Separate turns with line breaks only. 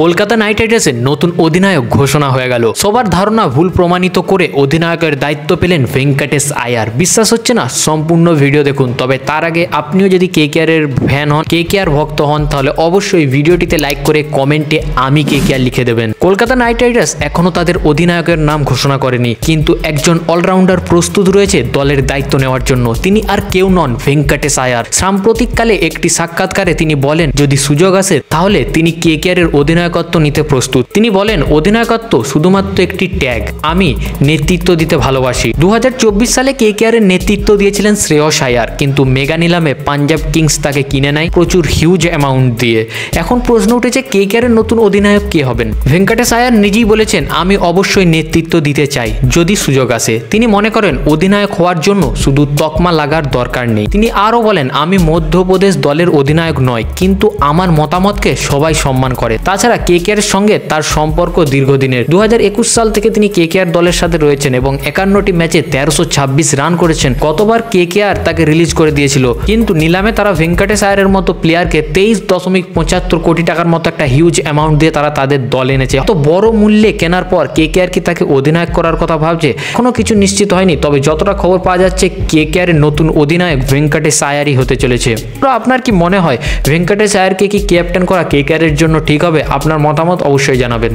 Kolkata night রাইডার্সের নতুন অধিনায়ক ঘোষণা হয়ে গেল। সবার ধারণা ভুল প্রমাণিত করে অধিনায়কের দায়িত্ব পেলেন ভেঙ্কটেশ আয়ার। বিশ্বাস হচ্ছে না? সম্পূর্ণ ভিডিও দেখুন। তবে তার আগে আপনিও যদি কেকেআর এর ফ্যান হন, কেকেআর ভক্ত হন, তাহলে অবশ্যই ভিডিওটিতে লাইক করে কমেন্টে আমি কেকেআর লিখে দেবেন। কলকাতা নাইট রাইডার্স এখনো তাদের অধিনায়কের নাম ঘোষণা করেনি, কিন্তু একজন অলরাউন্ডার প্রস্তুত রয়েছে দলের দায়িত্ব নেওয়ার জন্য। তিনি আর কেউ নন, ভেঙ্কটেশ আয়ার। সাম্প্রতিককালে একটি সাক্ষাৎকারে তিনি বলেন যদি সুযোগ আসে তাহলে তিনি কেকেআর এর অধিনায়কত্ব নিতে প্রস্তুত। তিনি বলেন অধিনায়কত্ব শুধুমাত্র একটি ট্যাগ, আমি নেতৃত্ব দিতে ভালোবাসি। 2024 সালে কেকেআর এর নেতৃত্ব দিয়েছিলেন শ্রেয়স আয়ার, কিন্তু মেগা নিলামে পাঞ্জাব কিংস তাকে কিনে নেয় প্রচুর হিউজ অ্যামাউন্ট দিয়ে। এখন প্রশ্ন উঠেছে কেকেআর এর নতুন অধিনায়ক কে হবেন? ভেঙ্কটেশ আয়ার নিজেই বলেছেন আমি অবশ্যই নেতৃত্ব দিতে চাই যদি সুযোগ আসে। তিনি মনে করেন অধিনায়ক হওয়ার জন্য শুধু তকমা লাগার দরকার নেই। তিনি আরও বলেন আমি মধ্যপ্রদেশ দলের অধিনায়ক নয়, কিন্তু আমার মতামতকে সবাই সম্মান করে। তাছাড়া কেকেআর এর সঙ্গে তার সম্পর্ক দীর্ঘদিনের। 2021 সাল থেকে তিনি কেকেআর দলের সাথে রয়েছেন এবং 51টি ম্যাচে 1326 রান করেছেন। গতবার কেকেআর তাকে রিলিজ করে দিয়েছিল, কিন্তু নিলামে তারা ভেঙ্কটেশ আয়ারের মতো প্লেয়ারকে 23.75 কোটি টাকার মতো একটা হিউজ অ্যামাউন্ট দিয়ে তারা তাদের দল এনেছে। এত বড় মূল্যে কেনার পর কেকেআর কি তাকে অধিনায়ক করার কথা ভাবছে? এখনো কিছু নিশ্চিত হয়নি, তবে যতটা খবর পাওয়া যাচ্ছে কেকেআর এর নতুন অধিনায়ক ভেঙ্কটেশ আয়ারই হতে চলেছে। তো আপনার কি মনে হয় ভেঙ্কটেশ আয়ারকে কি ক্যাপ্টেন করা কেকেআর এর জন্য ঠিক হবে? আপনার মতামত অবশ্যই জানাবেন।